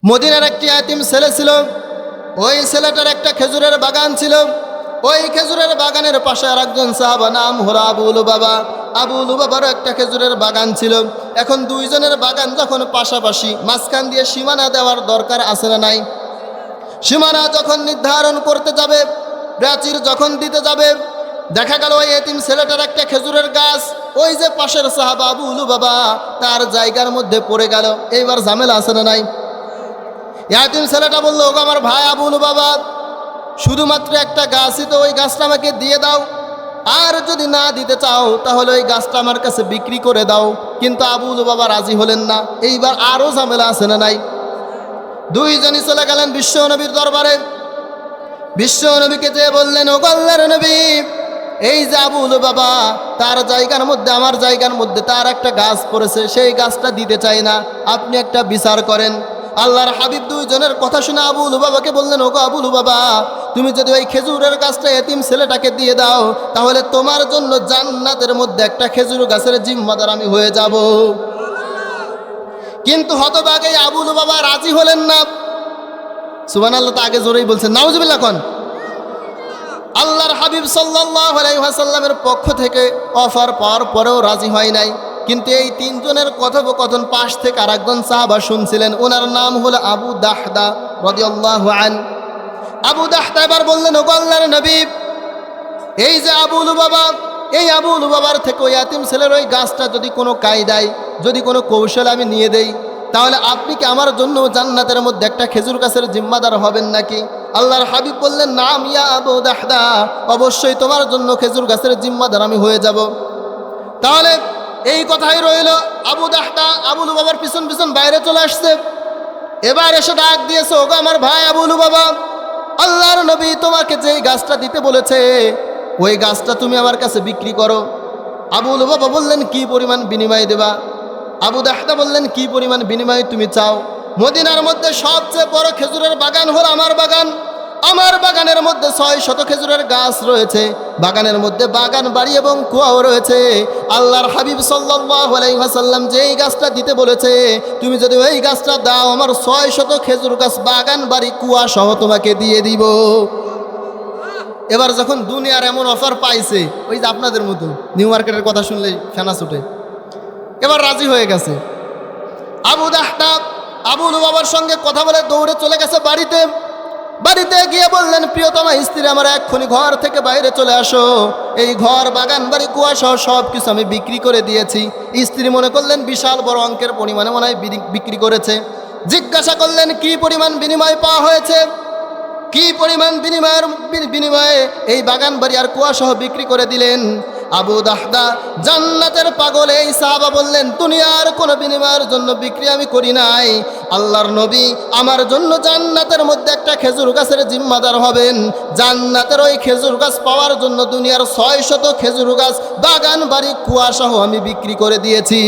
মদিনার একটি এতিম ছেলে ছিল। ওই ছেলেটার একটা খেজুরের বাগান ছিল। ওই খেজুরের বাগানের পাশে আর একজন সাহাবা, নাম হলো আবু লুবাবা। আবু লুবাবারও একটা খেজুরের বাগান ছিল। এখন দুইজনের বাগান যখন পাশাপাশি, মাঝখান দিয়ে সীমানা দেওয়ার দরকার আছে না নাই? সীমানা যখন নির্ধারণ করতে যাবে, প্রাচীর যখন দিতে যাবে, দেখা গেল ওই এতিম ছেলেটার একটা খেজুরের গাছ ওই যে পাশের সাহাবা আবু লুবাবা তার জায়গার মধ্যে পড়ে গেল। এইবার ঝামেলা আছে না নাই? এতিম ছেলেটা বললো, ওগো আমার ভাই আবু লুবাবা, শুধুমাত্র একটা গাছই তো, ওই গাছটা আমাকে দিয়ে দাও, আর যদি না দিতে চাও তাহলে ওই গাছটা আমার কাছে বিক্রি করে দাও। কিন্তু আবু লুবাবা রাজি হলেন না। এইবার আরও ঝামেলা আছে না নাই? দুইজনই চলে গেলেন বিশ্ব নবীর দরবারে। বিশ্ব নবীকে যে বললেন, ওগো আল্লাহর নবী, এই যে আবু লুবাবা, তার জায়গার মধ্যে আমার জায়গার মধ্যে তার একটা গাছ পড়েছে, সেই গাছটা দিতে চাই না, আপনি একটা বিচার করেন। আল্লাহর হাবিব দুইজনের কথা শুনে আবু লুবাবাকে বললেন, ওগো আবু লুবাবা, তুমি যদি ওই খেজুরের গাছটা এতিম ছেলেটাকে দিয়ে দাও তাহলে তোমার জন্য জান্নাতের মধ্যে একটা খেজুর গাছের জিম্মাদার আমি হয়ে যাব। কিন্তু হতভাগে আবু লুবাবা রাজি হলেন না। সুবহানাল্লাহ, তো আগে জোরেই বলছেন, নাউজুবিল্লাহ কোন। আল্লাহর হাবিব সাল্লাল্লাহু আলাইহি ওয়াসাল্লামের পক্ষ থেকে অফার পাওয়ার পরেও রাজি হয় নাই। কিন্তু এই তিনজনের কথোপকথন পাশ থেকে আরেকজন সাহাবা শুনছিলেন, ওনার নাম হলো আবু দাহদা রাদিয়াল্লাহু আনহু। আবু দাহদা এবার বললেন, ওগো আল্লাহর নবী, এই যে আবু লুবাবা, এই আবু লুবাবার থেকে ওই ইয়াতিম ছেলের ওই গাছটা যদি কোনো কায়দায়, যদি কোনো কৌশলে আমি নিয়ে দেই, তাহলে আপনি কি আমার জন্য জান্নাতের মধ্যে একটা খেজুর গাছের জিম্মাদার হবেন নাকি? আল্লাহর হাবিব বললেন, নাম ইয়া আবু দাহদা, অবশ্যই তোমার জন্য খেজুর গাছের জিম্মাদার আমি হয়ে যাব। তাহলে এই কথাই রইল। আবু দাহদা আবু লুবাবার পিছন পিছন বাইরে চলে আসছে। এবার এসে ডাক দিয়েছে, ওগো আমার ভাই আবু লুবাবা, আল্লাহর নবী তোমাকে যেই গাছটা দিতে বলেছে ওই গাছটা তুমি আমার কাছে বিক্রি করো। আবু লুবাবা বললেন, কি পরিমাণ বিনিময় দেবা? আবু দাহদা বললেন, কি পরিমাণ বিনিময় তুমি চাও? মদিনার মধ্যে সবচেয়ে বড় খেজুরের বাগান হলো আমার বাগান। আমার বাগানের মধ্যে 600 খেজুরের গাছ রয়েছে। বাগানের মধ্যে বাগান বাড়ি এবং কুয়াও রয়েছে। আল্লাহর হাবিব সাল্লাল্লাহু আলাইহি ওয়াসাল্লাম যেই গাছটা দিতে বলেছে, তুমি যদি ওই গাছটা দাও, আমার 600 খেজুর গাছ, বাগান বাড়ি, কুয়া সহ তোমাকে দিয়ে দিব। এবার যখন দুনিয়ার এমন অফার পাইছে, ওই যে আপনাদের মতো নিউ মার্কেটের কথা শুনলেই ফেনা ছুটে, এবার রাজি হয়ে গেছে। আবু দাহদা আবু লুবাবার সঙ্গে কথা বলে দৌড়ে চলে গেছে বাড়িতে। বাড়িতে গিয়ে বললেন, প্রিয়তমা স্ত্রী, আমার এক্ষুনি ঘর থেকে বাইরে চলে আসো। এই ঘর, বাগান বাড়ি, কুয়া সহ সব কিছু আমি বিক্রি করে দিয়েছি। স্ত্রী মনে করলেন বিশাল বড় অঙ্কের পরিমাণে মনে হয় বিক্রি করেছে। জিজ্ঞাসা করলেন, কি পরিমাণ বিনিময় পাওয়া হয়েছে? কি পরিমাণ বিনিময়ে এই বাগান বাড়ি আর কুয়া সহ বিক্রি করে দিলেন? আবু দাহদা জান্নাতের পাগল এই সাহাবা বললেন, দুনিয়ার কোনো বিনিময়ের জন্য বিক্রি আমি করি নাই। আল্লাহর নবী আমার জন্য জান্নাতের মধ্যে একটা খেজুর গাছের জিম্মাদার হবেন। জান্নাতের ওই খেজুর গাছ পাওয়ার জন্য দুনিয়ার 600 খেজুর গাছ, বাগান বাড়ি, কুয়া সহ আমি বিক্রি করে দিয়েছি।